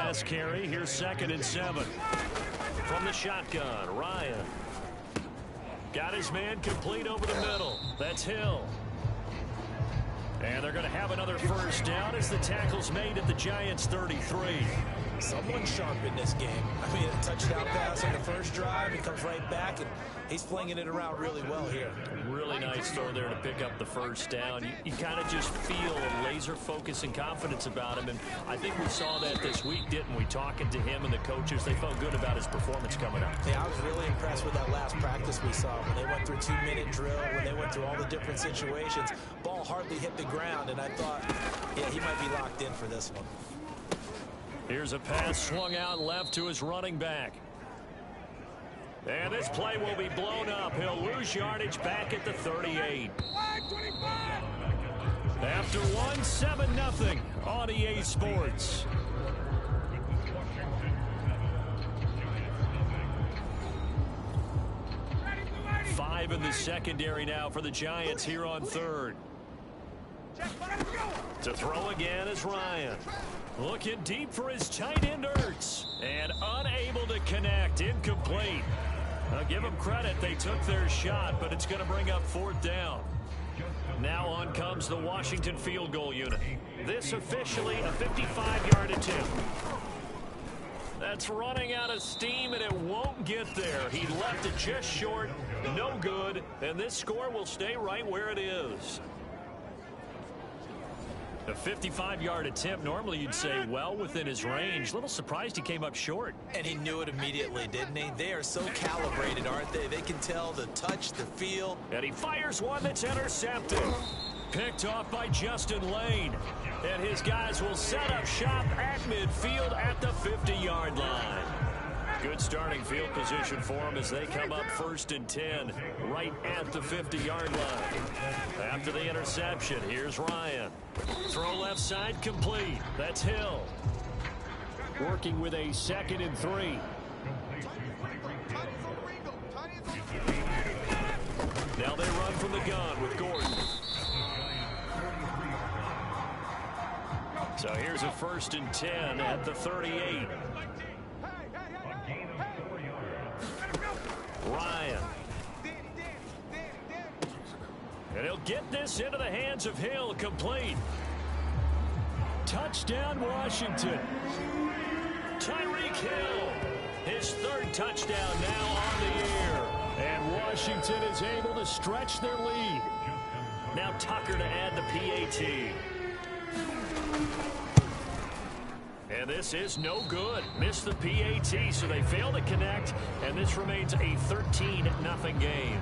pass carry. Here's 2nd and 7. From the shotgun, Ryan. Got his man complete over the middle. That's Hill. And they're going to have another first down as the tackle's made at the Giants' 33. Someone sharp in this game. I mean, a touchdown pass on the first drive. He comes right back, and he's flinging it around really well here. Really nice throw there to pick up the first down. You kind of just feel a laser focus and confidence about him, and I think we saw that this week, didn't we? Talking to him and the coaches, they felt good about his performance coming up. Yeah, I was really impressed with that last practice we saw when they went through 2-minute drill, when they went through all the different situations. Ball hardly hit the ground, and I thought, yeah, he might be locked in for this one. Here's a pass swung out left to his running back. And this play will be blown up. He'll lose yardage back at the 38. After one, 7-0 on EA Sports. Five in the secondary now for the Giants here on 3rd. To throw again is Ryan. Looking deep for his tight end Ertz. And unable to connect. Incomplete. I'll give them credit. They took their shot, but it's going to bring up 4th down. Now on comes the Washington field goal unit. This officially a 55-yard attempt. That's running out of steam, and it won't get there. He left it just short. No good. And this score will stay right where it is. A 55-yard attempt, normally you'd say well within his range. Little surprised he came up short. And he knew it immediately, didn't he? They are so calibrated, aren't they? They can tell the touch, the feel. And he fires one that's intercepted. Picked off by Justin Lane. And his guys will set up shop at midfield at the 50-yard line. Good starting field position for them as they come up 1st and 10 right at the 50-yard line. After the interception, here's Ryan. Throw left side complete. That's Hill. Working with a 2nd and 3. Now they run from the gun with Gordon. So here's a 1st and 10 at the 38. Ryan. And he'll get this into the hands of Hill, complete. Touchdown, Washington. Tyreek Hill, his 3rd touchdown now on the year. And Washington is able to stretch their lead. Now Tucker to add the PAT. And this is no good. Missed the PAT, so they fail to connect, and this remains a 13-0 game.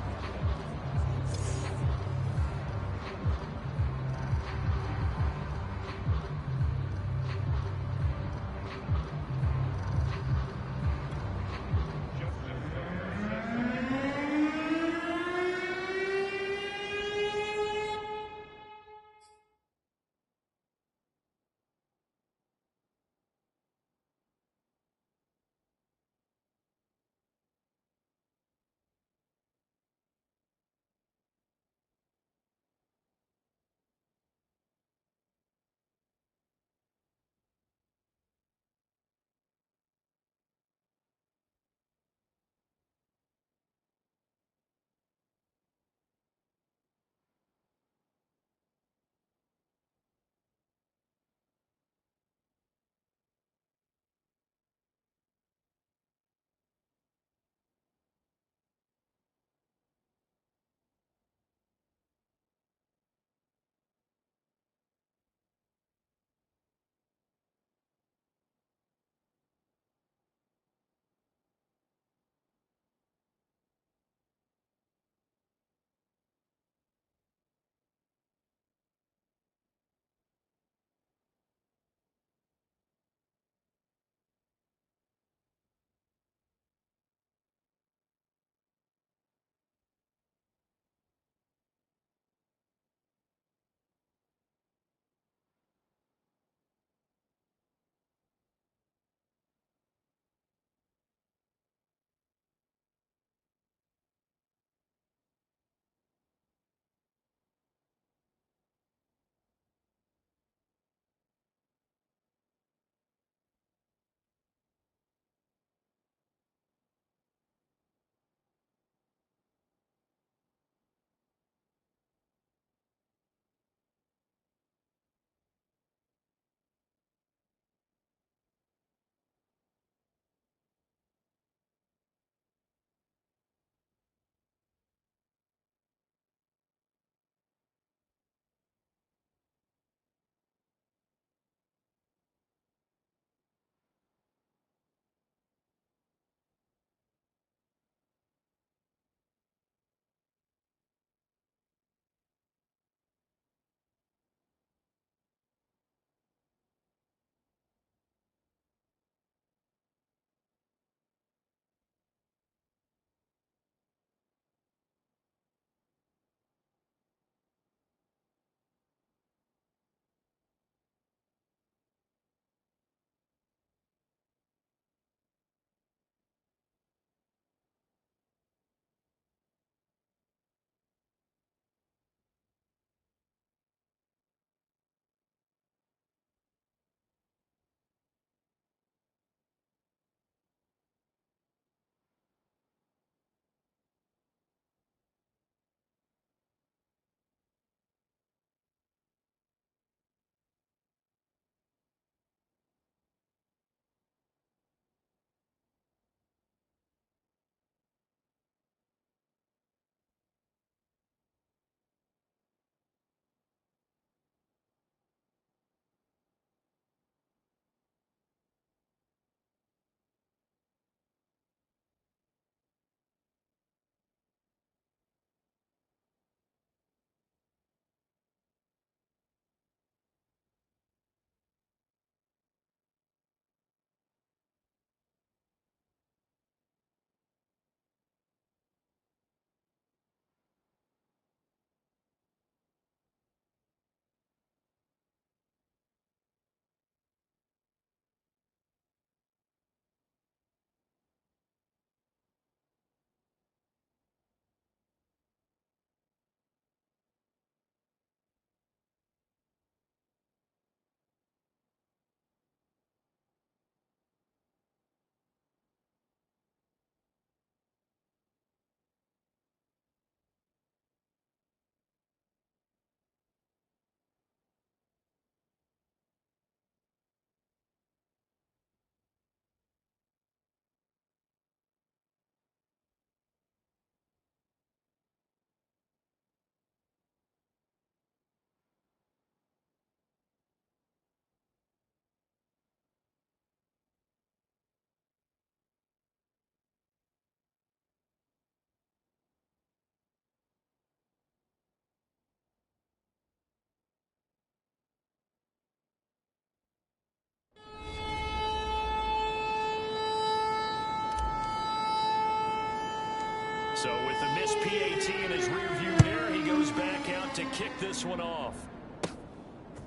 So with the missed PAT in his rearview mirror, he goes back out to kick this one off.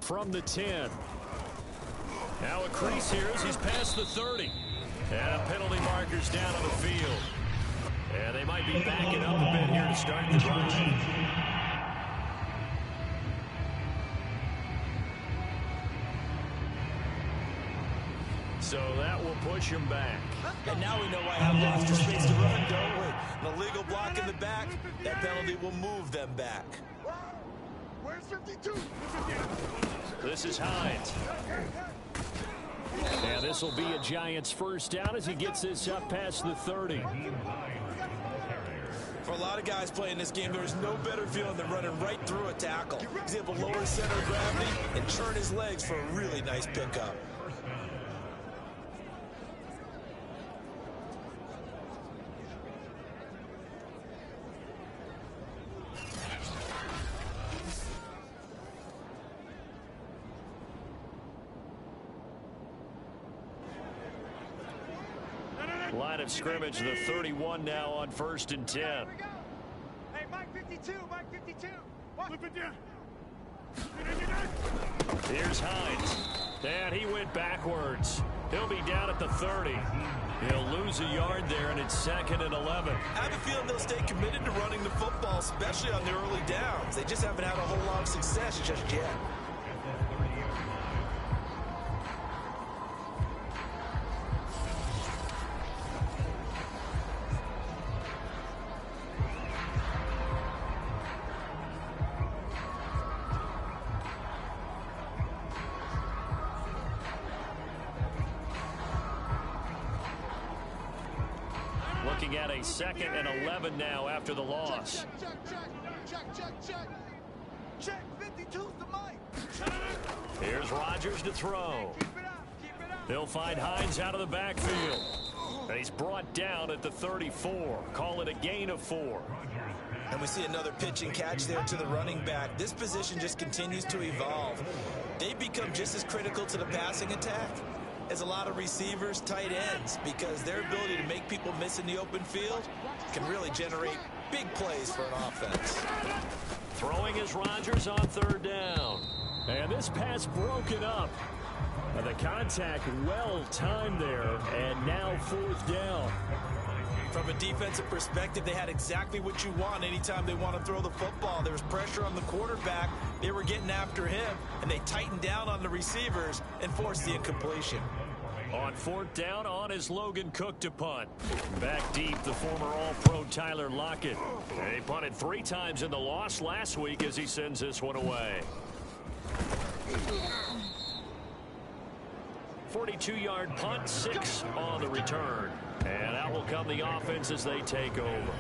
From the 10. Now a crease here as he's past the 30. And penalty markers down on the field. And they might be backing up a bit here to start the drive. So that will push him back. And now we know why I have extra space to run, don't we? An illegal block in the back. That penalty will move them back. Where's 52? This is Hines. And this will be a Giants first down as he gets this up past the 30. For a lot of guys playing this game, there's no better feeling than running right through a tackle. He's able to lower his center of gravity and churn his legs for a really nice pickup. Line of scrimmage, the 31 now on 1st and 10. Hey, Mike 52, Mike 52. Flip it down. Here's Hines. And he went backwards. He'll be down at the 30. He'll lose a yard there, and it's 2nd and 11. I have a feeling they'll stay committed to running the football, especially on the early downs. They just haven't had a whole lot of success just yet. Looking at a 2nd and 11 now after the loss. Check 52's the Mike. Here's Rodgers to throw. They'll find Hines out of the backfield. And he's brought down at the 34. Call it a gain of 4. And we see another pitch and catch there to the running back. This position just continues to evolve. They become just as critical to the passing attack as a lot of receivers, tight ends, because their ability to make people miss in the open field can really generate big plays for an offense. Throwing is Rodgers on 3rd down. And this pass broken up. And the contact well timed there, and now 4th down. From a defensive perspective, they had exactly what you want anytime they want to throw the football. There was pressure on the quarterback. They were getting after him, and they tightened down on the receivers and forced the incompletion. On 4th down, on is Logan Cook to punt. Back deep, the former All-Pro Tyler Lockett. And he punted 3 times in the loss last week as he sends this one away. 42-yard punt, 6 on the return. And out will come the offense as they take over.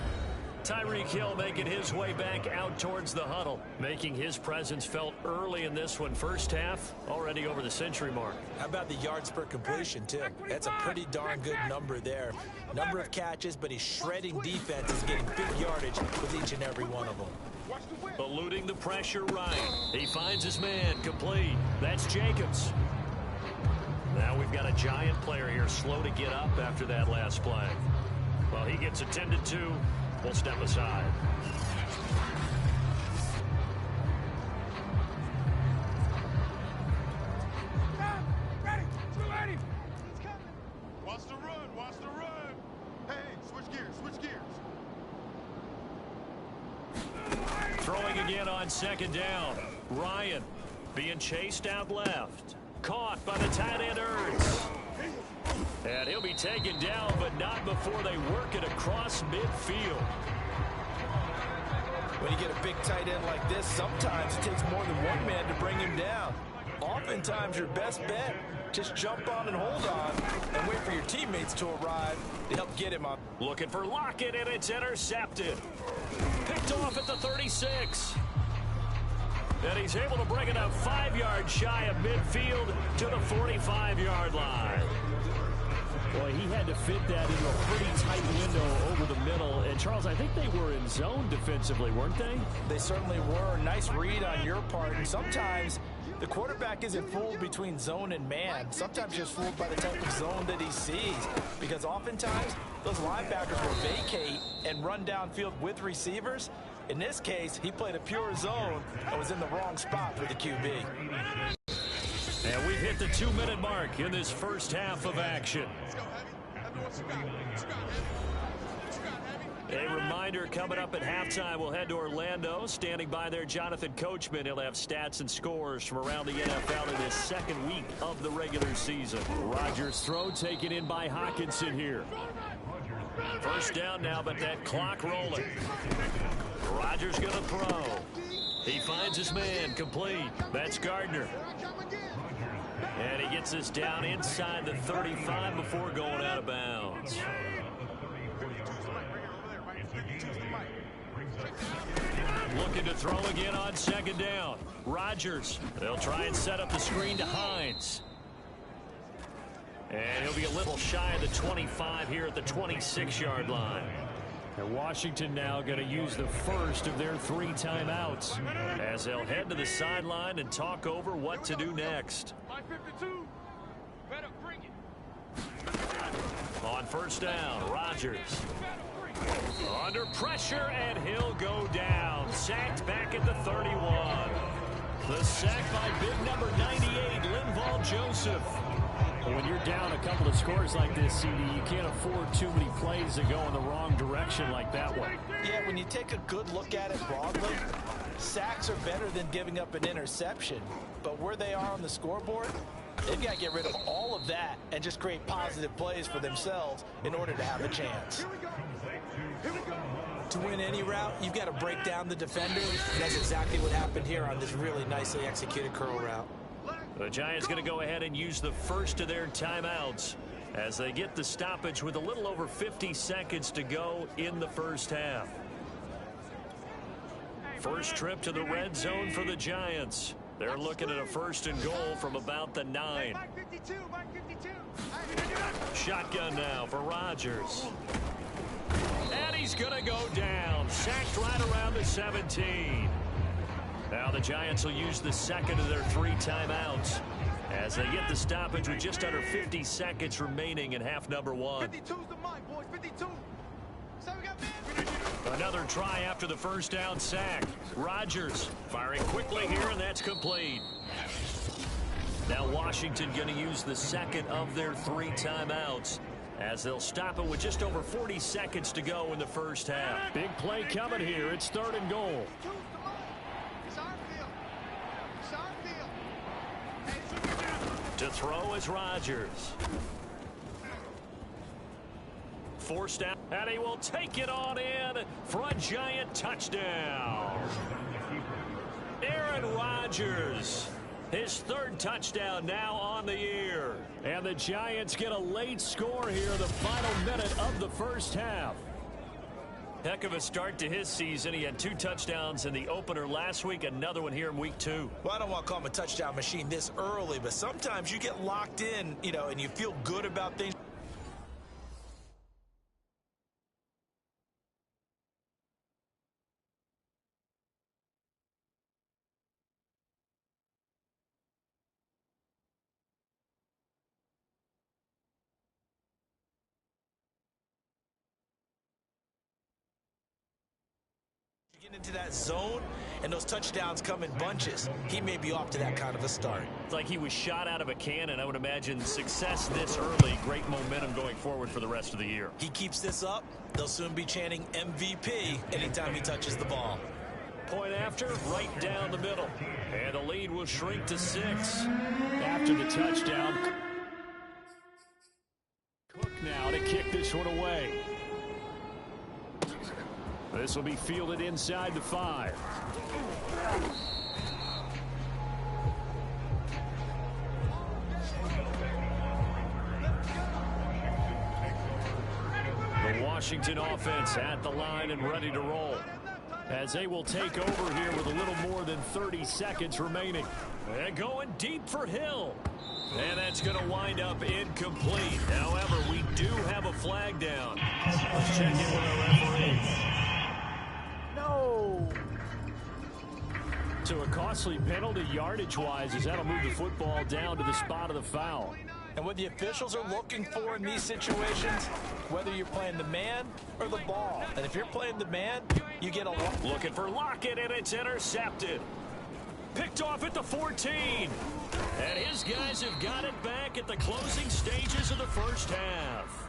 Tyreek Hill making his way back out towards the huddle, making his presence felt early in this one. First half, already over the century mark. How about the yards per completion, too? That's a pretty darn good number there. Number of catches, but he's shredding defense is getting big yardage with each and every one of them. Eluding the pressure right. He finds his man, complete. That's Jacobs. Now we've got a Giant player here slow to get up after that last play. Well, he gets attended to. We'll step aside. Ready, 280. He's coming. Watch the run, watch the run. Hey, switch gears, Throwing again on 2nd down. Ryan being chased out left. Caught by the tight end Ertz. And he'll be taken down, but not before they work it across midfield. When you get a big tight end like this, sometimes it takes more than one man to bring him down. Oftentimes, your best bet, just jump on and hold on and wait for your teammates to arrive to help get him on. Looking for Lockett, and it's intercepted. Picked off at the 36. And he's able to bring it up 5 yards shy of midfield to the 45-yard line. Boy, he had to fit that into a pretty tight window over the middle. And, Charles, I think they were in zone defensively, weren't they? They certainly were. Nice read on your part. And sometimes The quarterback isn't fooled between zone and man. Sometimes just fooled by the type of zone that he sees. Because oftentimes, those linebackers will vacate and run downfield with receivers. In this case, he played a pure zone and was in the wrong spot for the QB. And we've hit the 2-minute mark in this first half of action. A reminder, coming up at halftime, we'll head to Orlando. Standing by there, Jonathan Coachman. He'll have stats and scores from around the NFL in this second week of the regular season. Rodgers' throw taken in by Hawkinson here. First down now, but that clock rolling. Rodgers going to throw. He finds his man, complete. That's Gardner. And he gets us down inside the 35 before going out of bounds. Looking to throw again on second down. Rodgers. They'll try and set up the screen to Hines. And he'll be a little shy of the 25 here at the 26-yard line. And Washington now going to use the first of their 3 timeouts as they'll head to the sideline and talk over what to do next. On first down, Rodgers. Under pressure, and he'll go down. Sacked back at the 31. The sack by big number 98, Linval Joseph. When you're down a couple of scores like this, CD, you can't afford too many plays that go in the wrong direction like that one. Yeah, when you take a good look at it broadly, sacks are better than giving up an interception. But where they are on the scoreboard, they've got to get rid of all of that and just create positive plays for themselves in order to have a chance. To win any route, you've got to break down the defender. And that's exactly what happened here on this really nicely executed curl route. The Giants going to go ahead and use the first of their timeouts as they get the stoppage with a little over 50 seconds to go in the first half. First trip to the red zone for the Giants. They're looking at a first and goal from about the 9. Shotgun now for Rodgers. And he's going to go down. Sacked right around the 17. Now the Giants will use the second of their 3 timeouts as they get the stoppage with just under 50 seconds remaining in half number 1. 52's the mic, boys. 52. So we got Another try after the first down sack. Rodgers firing quickly here, and that's complete. Now Washington going to use the second of their 3 timeouts as they'll stop it with just over 40 seconds to go in the first half. Big play coming here. It's 3rd and goal. To throw is Rodgers. Forced out, and he will take it on in for a Giant touchdown. Aaron Rodgers, his 3rd touchdown now on the year. And the Giants get a late score here, the final minute of the first half. Heck of a start to his season. He had 2 touchdowns in the opener last week, another one here in week 2. Well, I don't want to call him a touchdown machine this early, but sometimes you get locked in, and you feel good about things. Get into that zone, and those touchdowns come in bunches. He may be off to that kind of a start. It's like he was shot out of a cannon. I would imagine success this early, great momentum going forward for the rest of the year. He keeps this up, they'll soon be chanting MVP anytime he touches the ball. Point after, right down the middle. And the lead will shrink to 6. After the touchdown, Cook now to kick this one away. This will be fielded inside the 5. The Washington offense at the line and ready to roll as they will take over here with a little more than 30 seconds remaining. And going deep for Hill. And that's going to wind up incomplete. However, we do have a flag down. Let's check in with our referee. So a costly penalty yardage-wise as that'll move the football down to the spot of the foul. And what the officials are looking for in these situations, whether you're playing the man or the ball. And if you're playing the man, you get a lot. Looking for Lockett, and it's intercepted. Picked off at the 14. And his guys have got it back at the closing stages of the first half.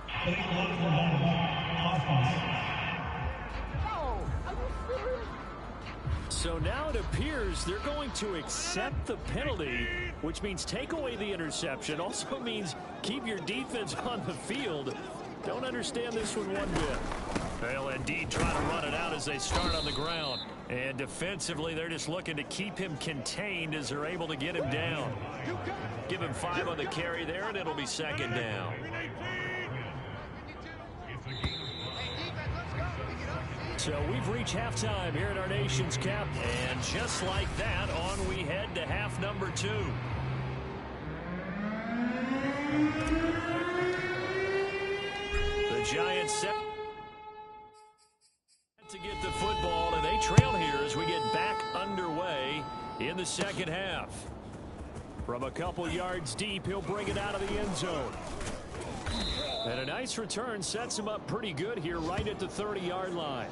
So now it appears they're going to accept the penalty, which means take away the interception. Also means keep your defense on the field. Don't understand this one one bit. They'll indeed try to run it out as they start on the ground. And defensively, they're just looking to keep him contained as they're able to get him down. Give him 5 on the carry there, and it'll be second down. So we've reached halftime here at our nation's cap. And just like that, on we head to half number 2. The Giants set to get the football, and they trail here as we get back underway in the second half. From a couple yards deep, he'll bring it out of the end zone. And a nice return sets him up pretty good here right at the 30-yard line.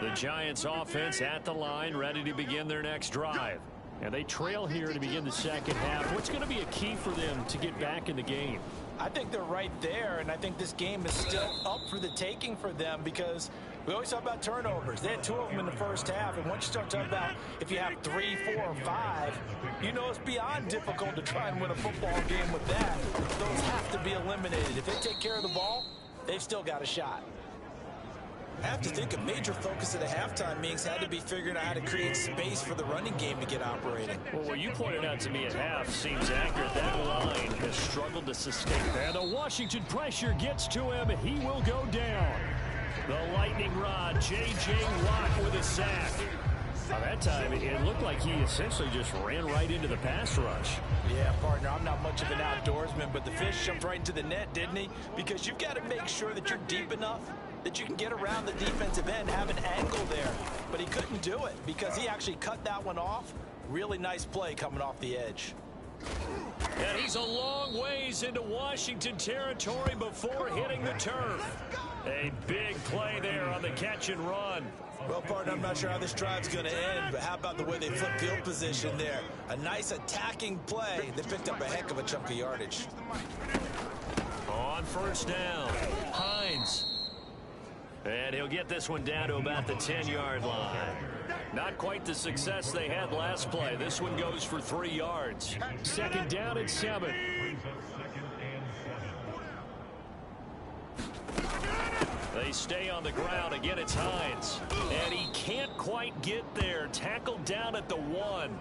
The Giants offense at the line, ready to begin their next drive. And they trail here to begin the second half. What's going to be a key for them to get back in the game? I think they're right there, and I think this game is still up for the taking for them because we always talk about turnovers. They had 2 of them in the first half, and once you start talking about if you have 3, 4, or 5, you know it's beyond difficult to try and win a football game with that. Those have to be eliminated. If they take care of the ball, they've still got a shot. I have to think a major focus at the halftime meetings had to be figuring out how to create space for the running game to get operating. Well, what you pointed out to me at half seems accurate. That line has struggled to sustain. And the Washington pressure gets to him. He will go down. The lightning rod, J.J. Watt with a sack. By that time, it looked like he essentially just ran right into the pass rush. Yeah, partner, I'm not much of an outdoorsman, but the fish jumped right into the net, didn't he? Because you've got to make sure that you're deep enough that you can get around the defensive end, have an angle there. But he couldn't do it because he actually cut that one off. Really nice play coming off the edge. And he's a long ways into Washington territory before hitting the turf. A big play there on the catch and run. Well, partner, I'm not sure how this drive's going to end, but how about the way they flipped field position there? A nice attacking play. They picked up a heck of a chunk of yardage. On first down, Hines. And he'll get this one down to about the 10-yard line. Not quite the success they had last play. This one goes for 3 yards. Second down and 7. They stay on the ground. Again, it's Hines. And he can't quite get there. Tackled down at the 1.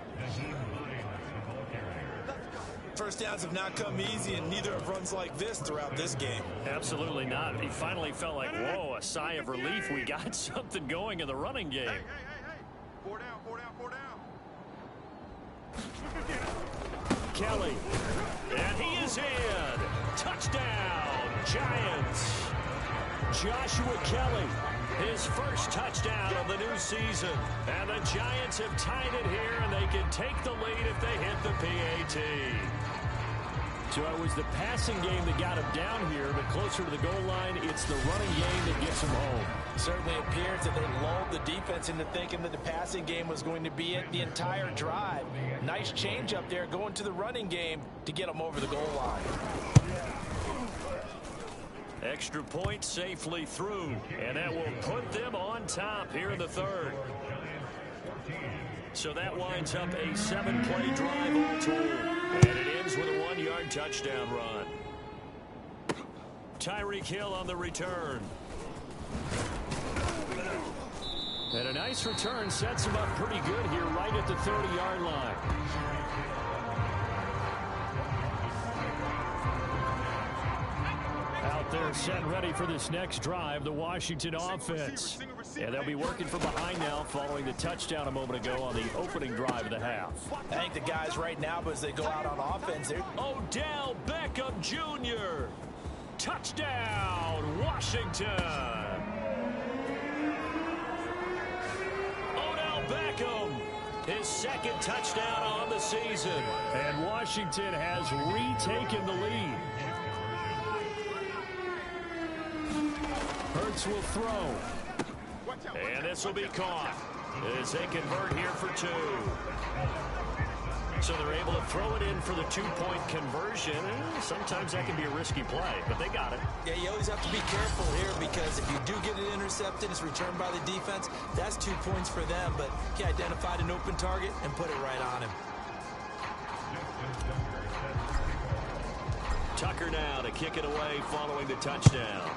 First downs have not come easy, and neither have runs like this throughout this game. Absolutely not. He finally felt like, whoa, a sigh of relief. We got something going in the running game. Hey. 4 down, 4 down, 4 down. Kelly. And he is in. Touchdown, Giants. Joshua Kelly, his first touchdown of the new season. And the Giants have tied it here, and they can take the lead if they hit the PAT. So it was the passing game that got him down here, but closer to the goal line, it's the running game that gets him home. Certainly appears that they lulled the defense into thinking that the passing game was going to be it the entire drive. Nice change up there going to the running game to get them over the goal line. Extra point safely through, and that will put them on top here in the third. So that winds up a 7-play drive all told, and it ends with a 1-yard touchdown run. Tyreek Hill on the return. And a nice return sets him up pretty good here right at the 30-yard line. Out there set and ready for this next drive, the Washington offense. And they'll be working from behind now following the touchdown a moment ago on the opening drive of the half. I think the guys right now, but as they go out on offense, Odell Beckham Jr. Touchdown, Washington. Odell Beckham, his second touchdown on the season. And Washington has retaken the lead. Hurts will throw. And this will be caught as they convert here for 2. So they're able to throw it in for the 2-point conversion. Sometimes that can be a risky play, but they got it. Yeah, you always have to be careful here because if you do get it intercepted, it's returned by the defense. That's 2 points for them, but he identified an open target and put it right on him. Tucker now to kick it away following the touchdown.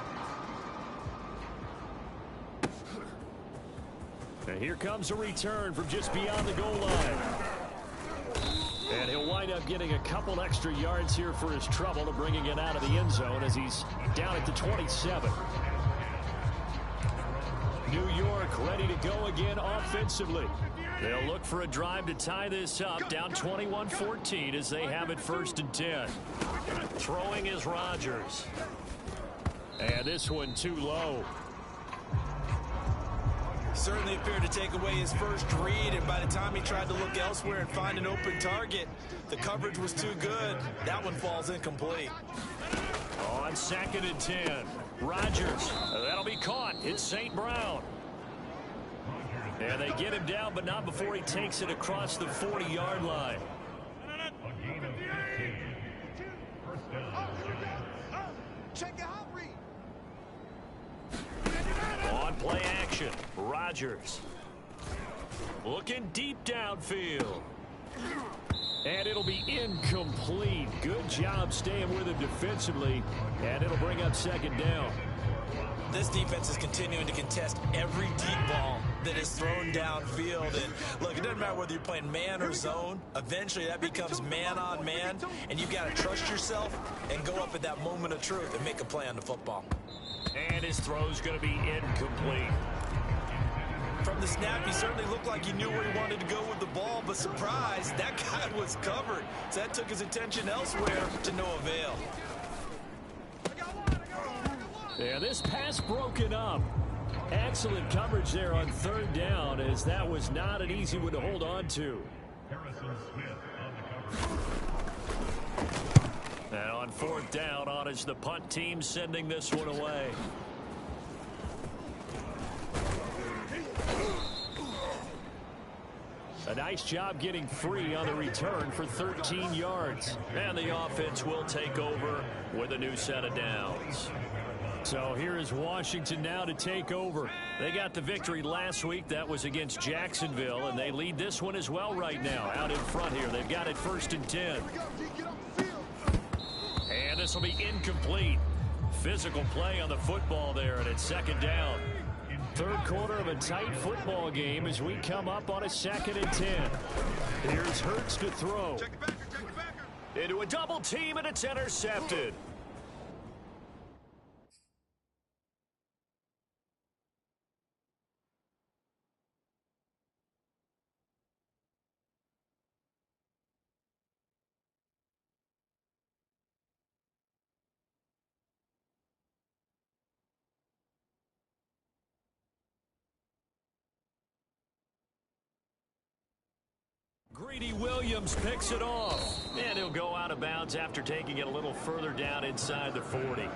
And here comes a return from just beyond the goal line. And he'll wind up getting a couple extra yards here for his trouble to bringing it out of the end zone as he's down at the 27. New York ready to go again offensively. They'll look for a drive to tie this up, down 21-14 as they have it 1st and 10. Throwing is Rodgers. And this one too low. Certainly appeared to take away his first read, and by the time he tried to look elsewhere and find an open target, the coverage was too good. That one falls incomplete. On 2nd and 10, Rodgers. That'll be caught. It's St. Brown. And they get him down, but not before he takes it across the 40-yard line. On play action, Rodgers. Looking deep downfield. And it'll be incomplete. Good job staying with him defensively. And it'll bring up 2nd down. This defense is continuing to contest every deep ball that is thrown downfield. And look, it doesn't matter whether you're playing man or zone. Eventually that becomes man on man. And you've got to trust yourself and go up at that moment of truth and make a play on the football. And his throw's going to be incomplete. From the snap, he certainly looked like he knew where he wanted to go with the ball, but surprise, that guy was covered. So that took his attention elsewhere to no avail. Yeah, this pass broken up. Excellent coverage there on 3rd down, as that was not an easy one to hold on to. And on 4th down, on is the punt team sending this one away. A nice job getting free on the return for 13 yards. And the offense will take over with a new set of downs. So here is Washington now to take over. They got the victory last week. That was against Jacksonville, and they lead this one as well right now. Out in front here, they've got it 1st and 10. And this will be incomplete. Physical play on the football there, and it's 2nd down. 3rd quarter of a tight football game as we come up on a 2nd and 10. Here's Hurts to throw. Into a double team, and it's intercepted. Greedy Williams picks it off. And he'll go out of bounds after taking it a little further down inside the 40.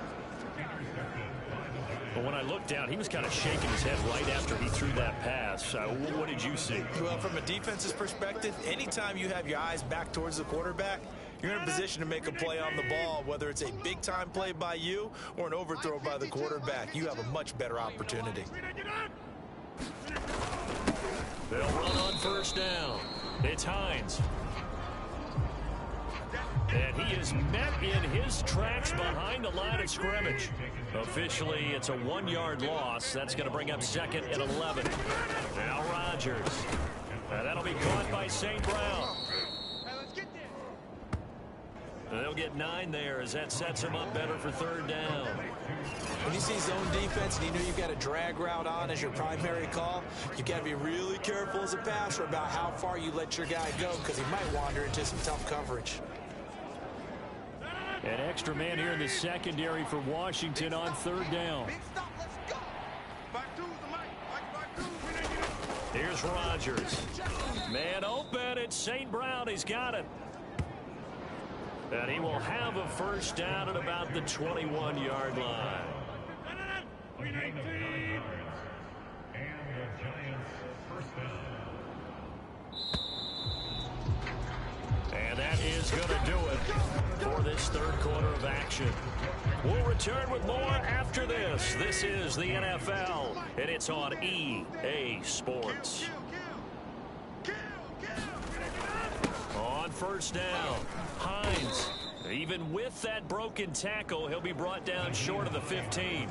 But when I looked down, he was kind of shaking his head right after he threw that pass. What did you see? Well, from a defense's perspective, anytime you have your eyes back towards the quarterback, you're in a position to make a play on the ball, whether it's a big-time play by you or an overthrow by the quarterback. You have a much better opportunity. They'll run on 1st down. It's Hines. And he is met in his tracks behind the line of scrimmage. Officially, it's a 1-yard loss. That's going to bring up second and 11. Now Rodgers. That'll be caught by St. Brown. They'll get 9 there as that sets him up better for third down. When you see zone defense and you know you've got a drag route on as your primary call, you've got to be really careful as a passer about how far you let your guy go because he might wander into some tough coverage. An extra man here in the secondary for Washington on third down. Here's Rodgers. Man open. It's St. Brown. He's got it. And he will have a first down at about the 21-yard line. And that is going to do it for this third quarter of action. We'll return with more after this. This is the NFL, and it's on EA Sports. On first down, Hines. Even with that broken tackle, he'll be brought down short of the 15.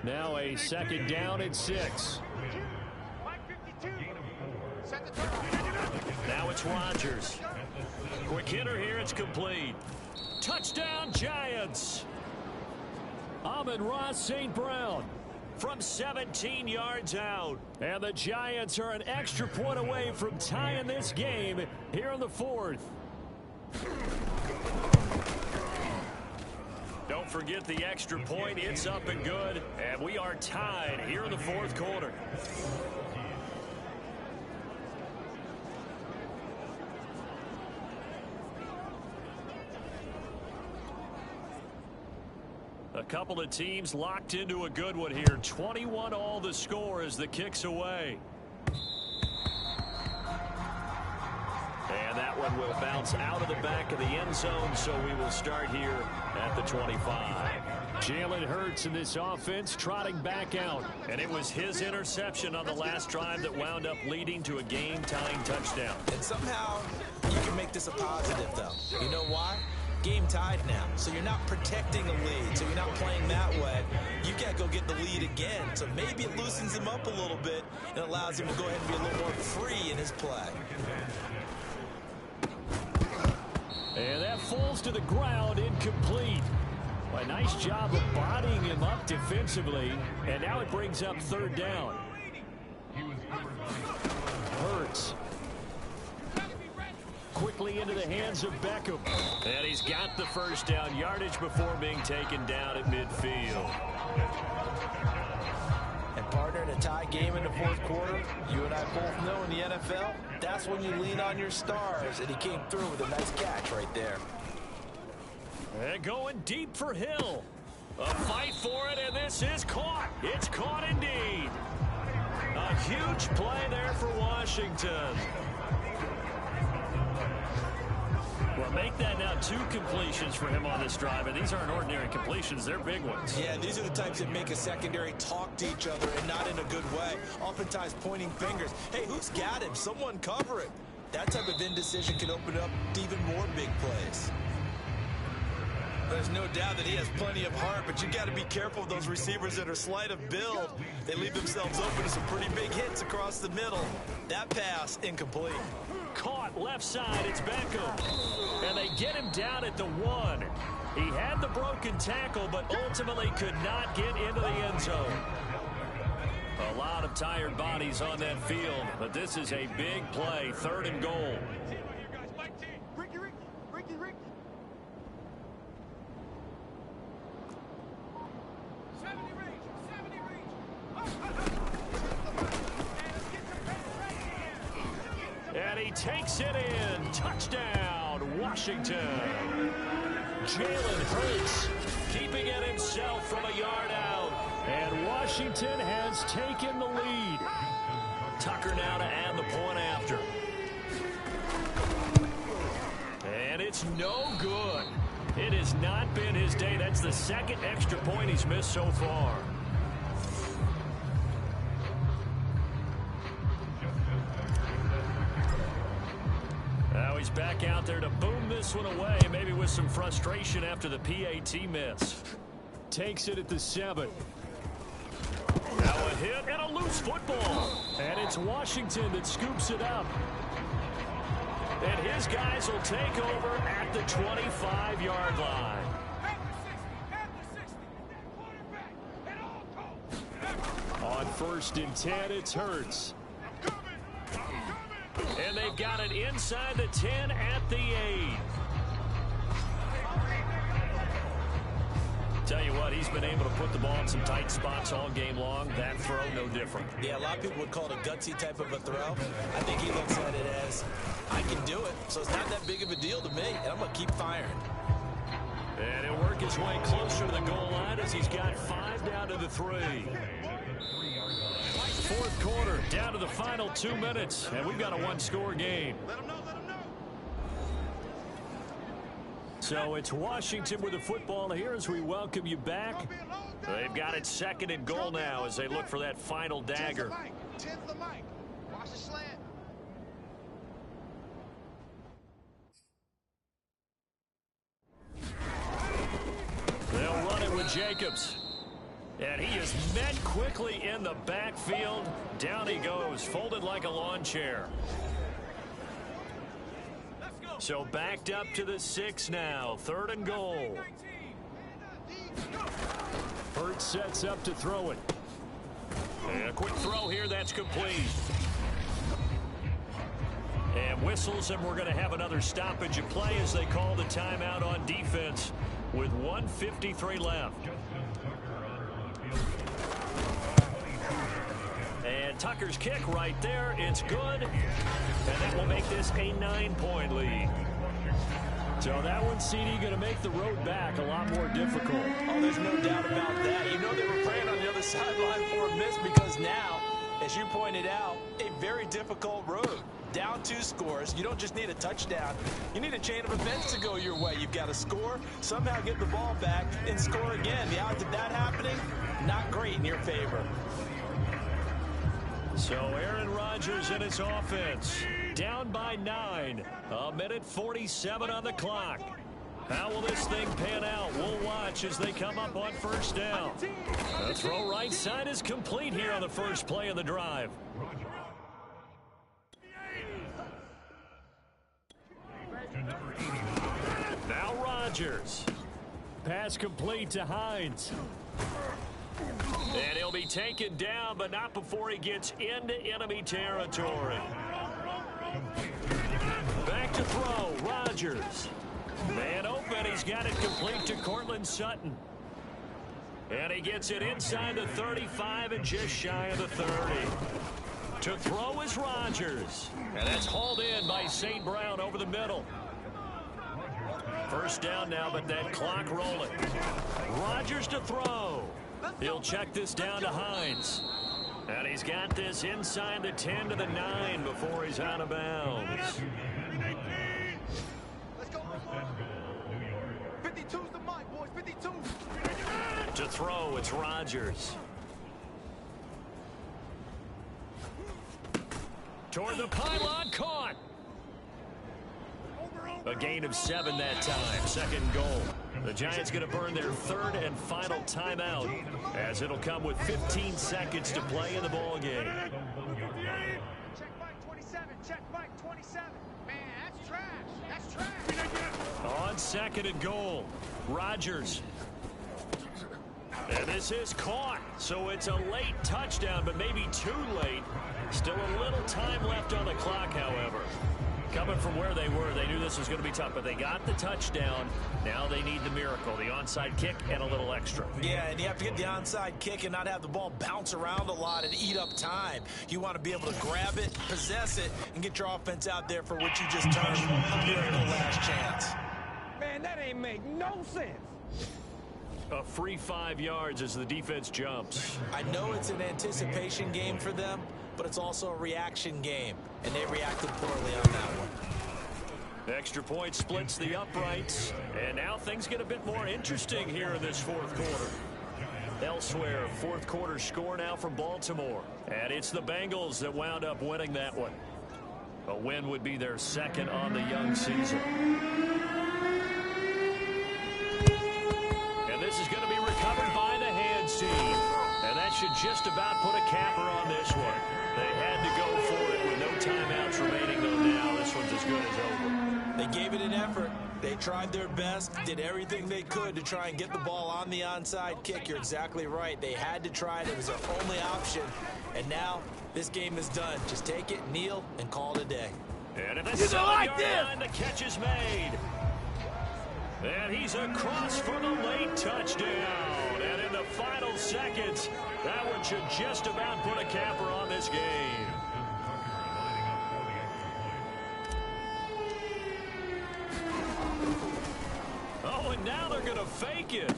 Now a second down and 6. Now it's Rodgers. Quick hitter here, it's complete. Touchdown, Giants. Amon-Ra St. Brown From 17 yards out. And the Giants are an extra point away from tying this game here in the fourth. Don't forget the extra point. It's up and good. And we are tied here in the fourth quarter. A couple of teams locked into a good one here. 21 all the score as the kick's away. And that one will bounce out of the back of the end zone, so we will start here at the 25. Jalen Hurts in this offense trotting back out. And it was his interception on the last drive that wound up leading to a game-tying touchdown. And somehow you can make this a positive, though. You know why? Game tied now, so you're not protecting a lead, so you're not playing that way. You can't go get the lead again, so maybe it loosens him up a little bit and allows him to go ahead and be a little more free in his play. And that falls to the ground, incomplete. A nice job of bodying him up defensively, and now it brings up third down. Hurts. Quickly into the hands of Beckham. And he's got the first down yardage before being taken down at midfield. And partner, in a tie game in the fourth quarter, you and I both know in the NFL, that's when you lean on your stars, and he came through with a nice catch right there. And going deep for Hill. A fight for it, and this is caught. It's caught indeed. A huge play there for Washington. Well, make that now 2 completions for him on this drive, and these aren't ordinary completions. They're big ones. Yeah, these are the types that make a secondary talk to each other and not in a good way. Oftentimes pointing fingers. Hey, who's got him? Someone cover it. That type of indecision can open up to even more big plays. There's no doubt that he has plenty of heart, but you got to be careful of those receivers that are slight of build. They leave themselves open to some pretty big hits across the middle. That pass, incomplete. Caught left side, it's Beckham. And they get him down at the 1. He had the broken tackle, but ultimately could not get into the end zone. A lot of tired bodies on that field, but this is a big play, 3rd and goal. And he takes it in. Touchdown, Washington. Jalen Hurts keeping it himself from a yard out. And Washington has taken the lead. Tucker now to add the point after. And it's no good. It has not been his day. That's the 2nd extra point he's missed so far. he's back out there to boom this one away, maybe with some frustration after the PAT miss. Takes it at the 7. Now a hit and a loose football. And it's Washington that scoops it up. And his guys will take over at the 25-yard line. On 1st and 10, it's Hurts. And they've got it inside the 10 at the 8. Tell you what, he's been able to put the ball in some tight spots all game long. That throw, no different. Yeah, a lot of people would call it a gutsy type of a throw. I think he looks at it as, I can do it, so it's not that big of a deal to me, and I'm going to keep firing. And he'll work his way closer to the goal line as he's got 5 down to the 3. 4th quarter, down to the final 2 minutes, and we've got a 1-score game. So it's Washington with the football here as we welcome you back. They've got it 2nd and goal now as they look for that final dagger. They'll run it with Jacobs. And he is met quickly in the backfield. Down he goes, folded like a lawn chair. So backed up to the 6 now. 3rd and goal. Hurts sets up to throw it. And a quick throw here, that's complete. And whistles, and we're going to have another stoppage of play as they call the timeout on defense with 1:53 left. And Tucker's kick right there. It's good. And that will make this a 9-point lead. So that one, CD, going to make the road back a lot more difficult. Oh, there's no doubt about that. You know they were praying on the other sideline for a miss because now, as you pointed out, a very difficult road. Down 2 scores. You don't just need a touchdown. You need a chain of events to go your way. You've got to score, somehow get the ball back, and score again. The odds of that happening, not great in your favor. So Aaron Rodgers and his offense down by 9. 1:47 on the clock. How will this thing pan out? We'll watch as they come up on 1st down. The throw right side is complete here on the first play of the drive. Now Rodgers. Pass complete to Hines. And he'll be taken down, but not before he gets into enemy territory. Back to throw, Rodgers. Man open, he's got it complete to Cortland Sutton. And he gets it inside the 35 and just shy of the 30. To throw is Rodgers. And that's hauled in by St. Brown over the middle. 1st down now, but that clock rolling. Rodgers to throw. He'll check this down to Hines. And he's got this inside the 10 to the 9 before he's out of bounds. Let's go. 52's the mic, boys. 52. To throw, it's Rodgers. Toward the pylon, caught. A gain of 7 that time. 2nd goal. The Giants going to burn their 3rd and final timeout as it'll come with 15 seconds to play in the ball game. Check Mike 27. Check Mike 27. Man, that's trash. That's trash. On 2nd and goal, Rodgers. And this is caught. So it's a late touchdown, but maybe too late. Still a little time left on the clock, however. Coming from where they were, they knew this was going to be tough, but they got the touchdown. Now they need the miracle, the onside kick and a little extra. Yeah, and you have to get the onside kick and not have the ball bounce around a lot and eat up time. You want to be able to grab it, possess it, and get your offense out there for what you just termed a miracle last chance. Man, that ain't make no sense. A free 5 yards as the defense jumps. I know it's an anticipation game for them, but it's also a reaction game, and they reacted poorly on that one. Extra point splits the uprights, and now things get a bit more interesting here in this 4th quarter. Elsewhere, 4th quarter score now from Baltimore, and it's the Bengals that wound up winning that one. A win would be their second on the young season. And this is going to be recovered by the hands team. And that should just about put a capper on this one. They had to go for it with no timeouts remaining, though now this one's as good as over. They gave it an effort. They tried their best, did everything they could to try and get the ball on the onside kick. You're exactly right. They had to try it. It was their only option. And now this game is done. Just take it, kneel, and call it a day. And if it's like line, the catch is made. And he's across for the late touchdown. And in the final seconds, that one should just about put a capper on this game. Oh, and now they're going to fake it.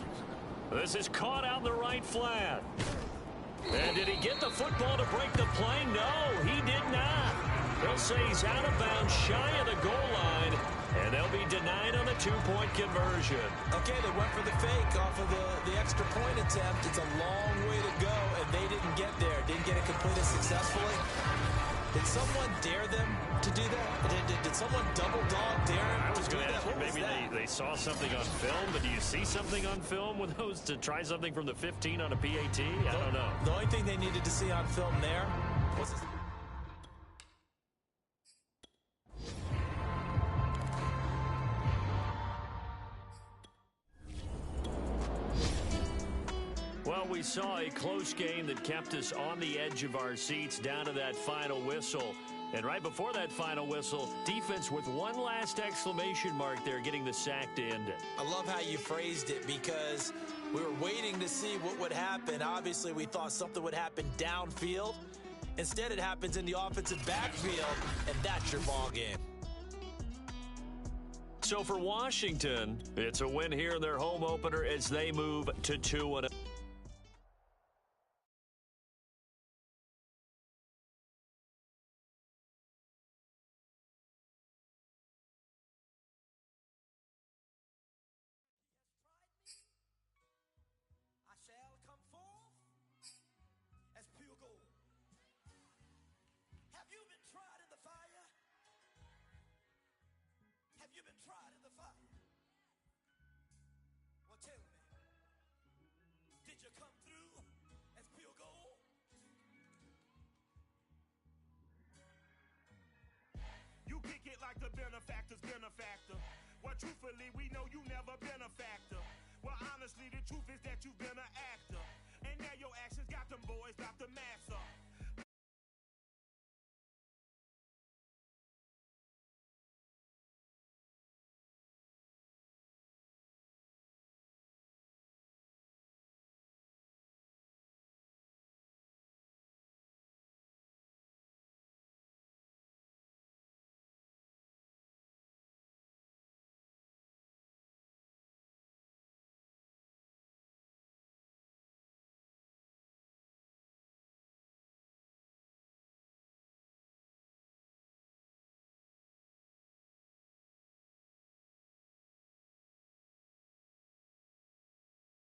This is caught out in the right flat. And did he get the football to break the play? No, he did not. They'll say he's out of bounds, shy of the goal line, and they'll be denied on a two-point conversion. Okay, they went for the fake off of the extra point attempt. It's a long way to go, and they didn't get there. Didn't get it completed successfully. Did someone dare them to do that? Did someone double dog dare them to do that? Ask you, maybe they saw something on film, but do you see something on film with those to try something from the 15 on a PAT? I don't know. The only thing they needed to see on film there was this. Well, we saw a close game that kept us on the edge of our seats down to that final whistle. And right before that final whistle, defense with one last exclamation mark there, getting the sack to end it. I love how you phrased it, because we were waiting to see what would happen. Obviously, we thought something would happen downfield. Instead, it happens in the offensive backfield, and that's your ball game. So for Washington, it's a win here in their home opener as they move to 2-0. Like the benefactor's benefactor. Well, truthfully, we know you never been a factor. Well, honestly, the truth is that you've been an actor. And now your actions got them boys about to mass up.